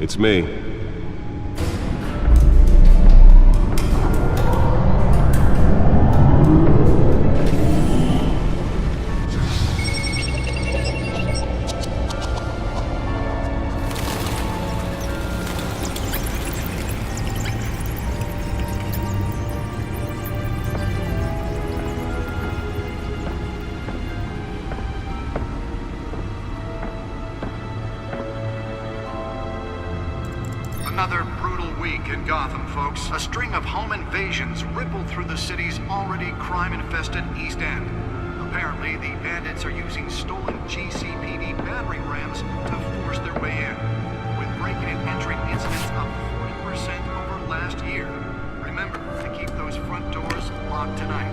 It's me. Another brutal week in Gotham, folks. A string of home invasions rippled through the city's already crime-infested East End. Apparently, the bandits are using stolen GCPD battering rams to force their way in, with breaking and entering incidents up 40% over last year. Remember to keep those front doors locked tonight.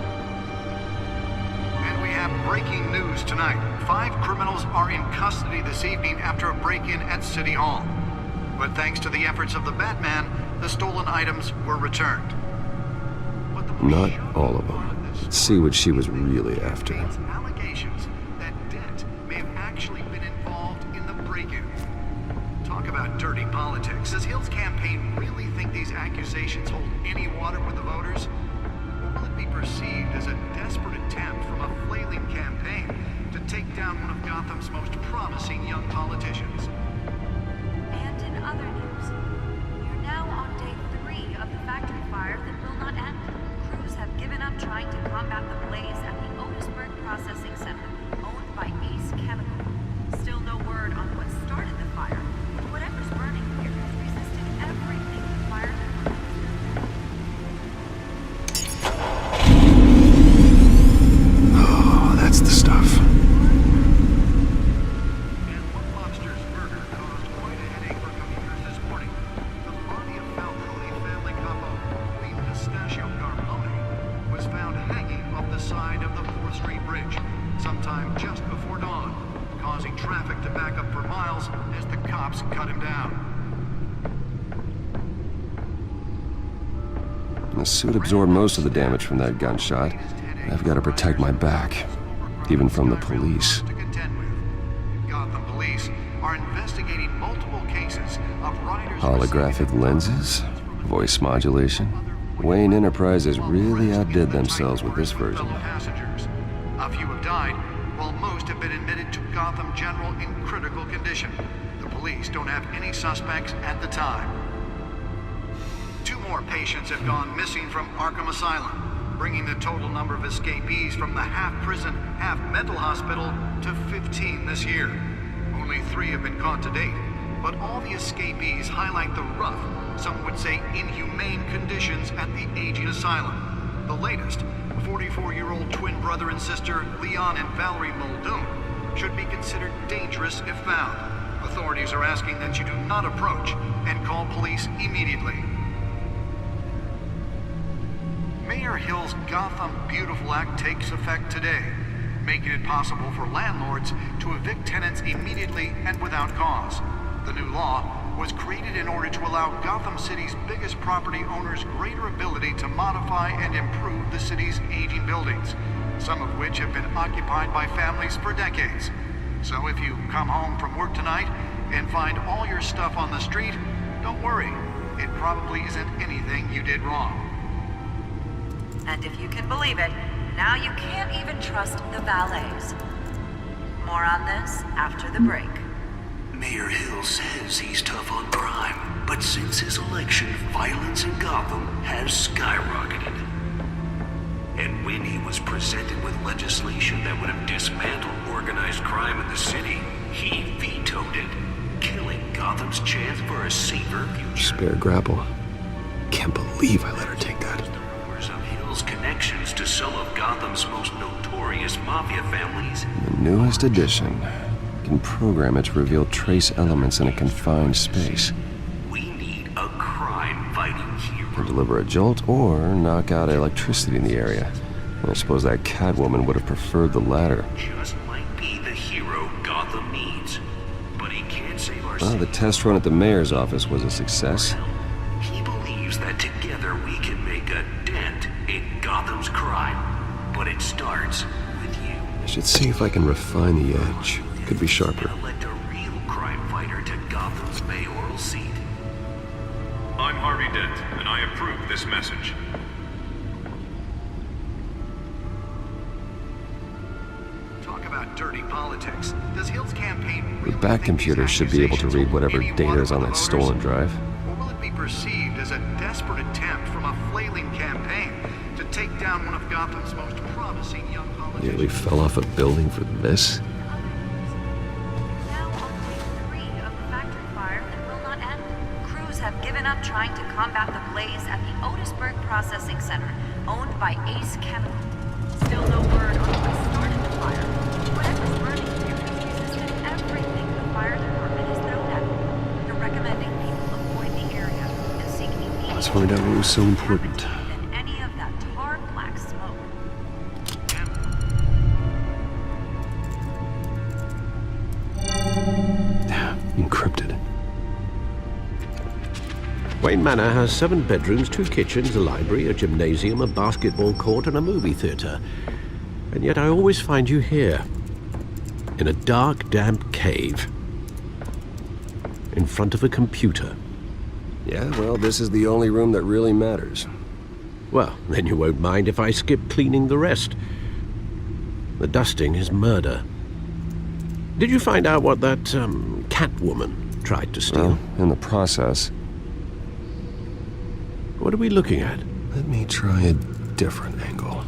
And we have breaking news tonight. 5 criminals are in custody this evening after a break-in at City Hall. But thanks to the efforts of the Batman, the stolen items were returned. Not all of them. Let's see what she was really after. Allegations that Dent may have actually been involved in the break-in. Talk about dirty politics. Does Hill's campaign really think these accusations hold any water with the voters? Or will it be perceived as a desperate attempt from a flailing campaign to take down one of Gotham's most promising young politicians? Other news. You're now on day 3 of the factory fire that will not end. Crews have given up trying to combat the blaze at the Otisburg Processing Center, owned by Ace Chemical. Still no word on what started the fire. Whatever's burning here has resisted everything the fire Oh, that's the stuff. The suit absorbed most of the damage from that gunshot. I've got to protect my back, even from the police. Gotham police are investigating multiple cases of riders. Holographic lenses, voice modulation. Wayne Enterprises really outdid themselves with this version. A few have died, while most have been admitted to Gotham General in critical condition. The police don't have any suspects at the time. 2 more patients have gone missing from Arkham Asylum, bringing the total number of escapees from the half-prison, half-mental hospital to 15 this year. Only 3 have been caught to date, but all the escapees highlight the rough, some would say inhumane conditions at the aging asylum. The latest, 44-year-old twin brother and sister Leon and Valerie Muldoon, should be considered dangerous if found. Authorities are asking that you do not approach and call police immediately. Mayor Hill's Gotham Beautiful Act takes effect today, making it possible for landlords to evict tenants immediately and without cause. The new law was created in order to allow Gotham City's biggest property owners greater ability to modify and improve the city's aging buildings, some of which have been occupied by families for decades. So if you come home from work tonight and find all your stuff on the street, don't worry. It probably isn't anything you did wrong. And if you can believe it, now you can't even trust the valets. More on this after the break. Mayor Hill says he's tough on crime, but since his election, violence in Gotham has skyrocketed. And when he was presented with legislation that would have dismantled organized crime in the city, he vetoed it, killing Gotham's chance for a safer future. Spare grapple. Can't believe I let her take that. Rumors of Hill's connections to some of Gotham's most notorious mafia families. The newest addition can program it to reveal trace elements in a confined space. We need a crime-fighting hero. Can deliver a jolt or knock out electricity in the area. And I suppose that Catwoman would have preferred the latter. Just might be the hero Gotham needs, but he can't save our city. The test run at the mayor's office was a success. He believes that together we can make a dent in Gotham's crime, but it starts with you. I should see if I can refine the edge. Could be sharper. Elect a real crime fighter to Gotham Gotham's mayoral seat. I'm Harvey Dent, and I approve this message. Talk about dirty politics. Does Hill's campaign The really back think computer these should be able to accusations read will whatever any data water is on for the that voters? stolen drive. Or will it be perceived as a desperate attempt from a flailing campaign to take down one of Gotham's most promising young politicians? Nearly fell off a building for this? Now on day 3 of the factory fire that will not end. Crews have given up trying to combat the blaze at the Otisburg Processing Center, owned by Ace Chemical. Still no word on what started the fire. Whatever's burning here has resisted everything the fire department has thrown at it. They're recommending people avoid the area and seek immediate Let's find out what was so important. than any of that tar black smoke. Encrypted. Wayne Manor has 7 bedrooms, 2 kitchens, a library, a gymnasium, a basketball court, and a movie theatre. And yet I always find you here, in a dark, damp cave, in front of a computer. Yeah, well, this is the only room that really matters. Well, then you won't mind if I skip cleaning the rest. The dusting is murder. Did you find out what that, Catwoman tried to steal? Well, in the process, What are we looking at? let me try a different angle.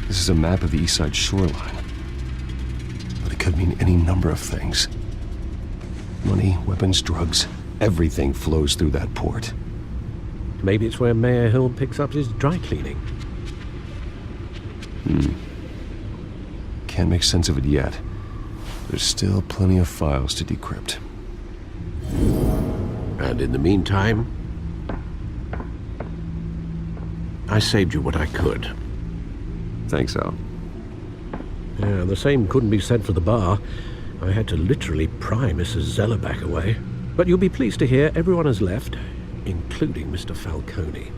This is a map of the east side shoreline. But it could mean any number of things. Money, weapons, drugs, everything flows through that port. Maybe it's where Mayor Hill picks up his dry cleaning. Can't make sense of it yet. There's still plenty of files to decrypt. And in the meantime, I saved you what I could. Think so. Yeah, the same couldn't be said for the bar. I had to literally pry Mrs. Zellerback away. But you'll be pleased to hear everyone has left, including Mr. Falcone.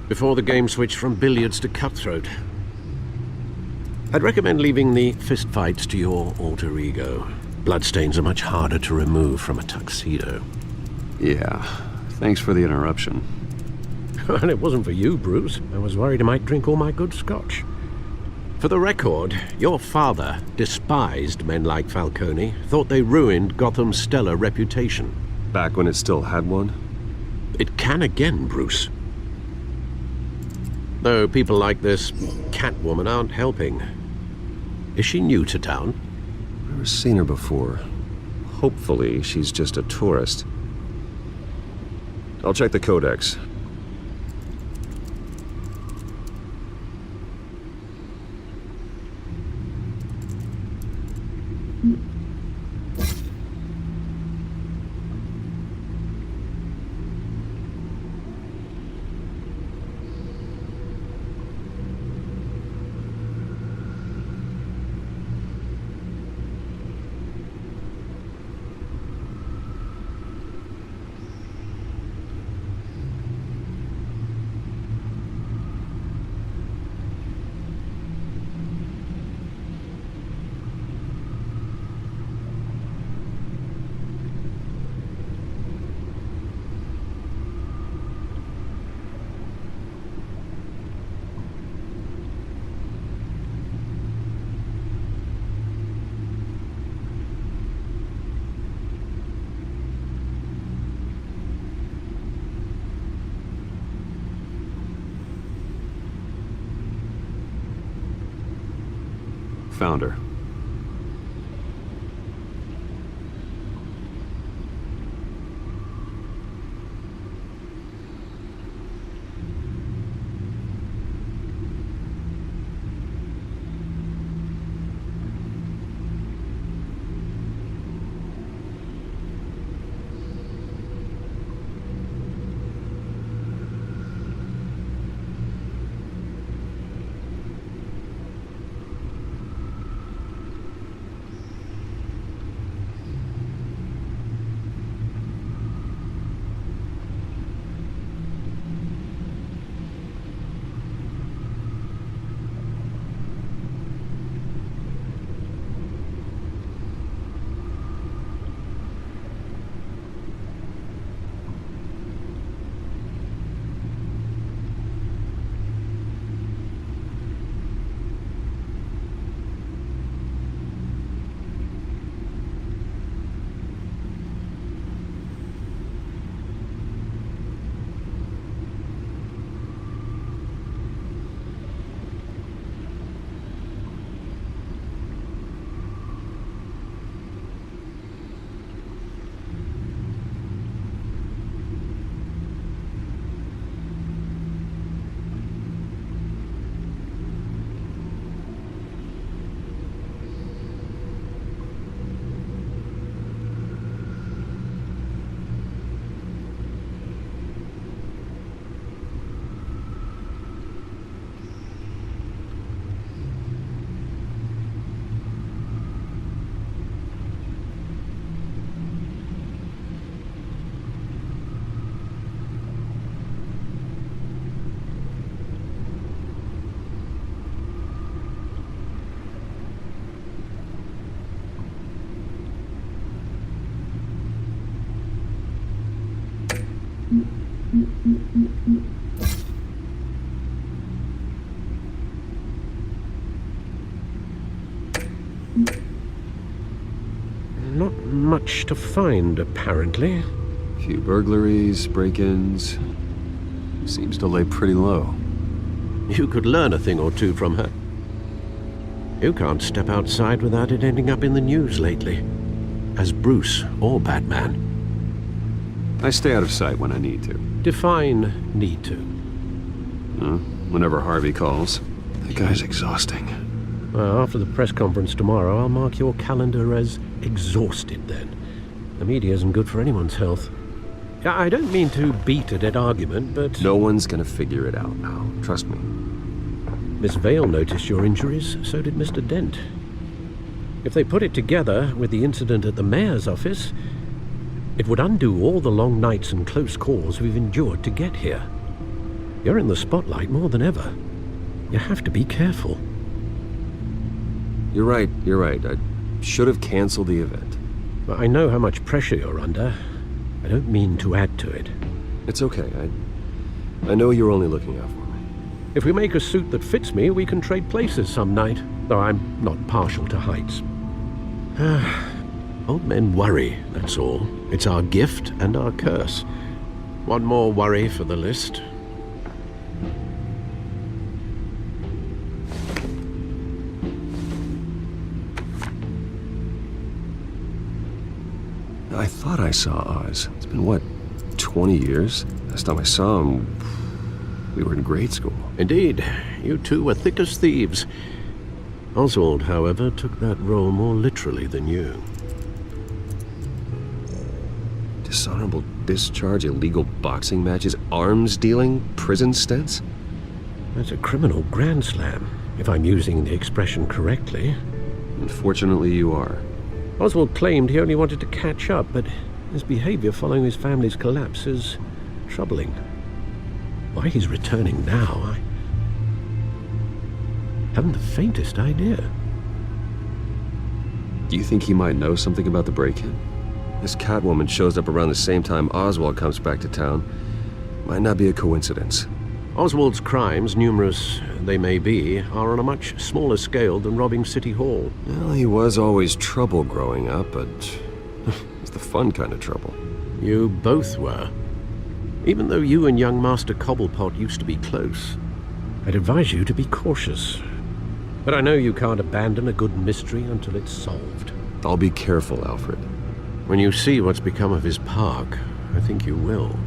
Before the game switched from billiards to cutthroat. I'd recommend leaving the fistfights to your alter ego. Bloodstains are much harder to remove from a tuxedo. Yeah. Thanks for the interruption. And it wasn't for you, Bruce. I was worried I might drink all my good scotch. For the record, your father despised men like Falcone, thought they ruined Gotham's stellar reputation. Back when it still had one? It can again, Bruce. Though people like this Catwoman aren't helping. Is she new to town? Never seen her before. Hopefully, she's just a tourist. I'll check the codex. Found her. not much to find, apparently. Few burglaries, break-ins. Seems to lay pretty low. You could learn a thing or two from her. You can't step outside without it ending up in the news lately. As Bruce or Batman. I stay out of sight when I need to. Define need to. Whenever Harvey calls. That guy's exhausting. Well, after the press conference tomorrow, I'll mark your calendar as exhausted then. The media isn't good for anyone's health. I don't mean to beat a dead argument, but... No one's gonna figure it out now. Trust me. Miss Vale noticed your injuries, so did Mr. Dent. If they put it together with the incident at the mayor's office, it would undo all the long nights and close calls we've endured to get here. You're in the spotlight more than ever. You have to be careful. You're right. I should have canceled the event. But I know how much pressure you're under. I don't mean to add to it. It's okay. I know you're only looking out for me. If we make a suit that fits me, we can trade places some night, though I'm not partial to heights. Old men worry, that's all. It's our gift and our curse. One more worry for the list. I thought I saw Oz. It's been, what, 20 years? Last time I saw him, we were in grade school. Indeed. You two were thick as thieves. Oswald, however, took that role more literally than you. Dishonorable discharge, illegal boxing matches, arms dealing, prison stints? That's a criminal grand slam, if I'm using the expression correctly. Unfortunately, you are. Oswald claimed he only wanted to catch up, but his behavior following his family's collapse is troubling. Why he's returning now, I haven't the faintest idea. Do you think he might know something about the break-in? This Catwoman shows up around the same time Oswald comes back to town. Might not be a coincidence. Oswald's crimes, numerous they may be, are on a much smaller scale than robbing City Hall. Well, he was always trouble growing up, but it's the fun kind of trouble. You both were. Even though you and young Master Cobblepot used to be close, I'd advise you to be cautious. But I know you can't abandon a good mystery until it's solved. I'll be careful, Alfred. When you see what's become of his park, I think you will.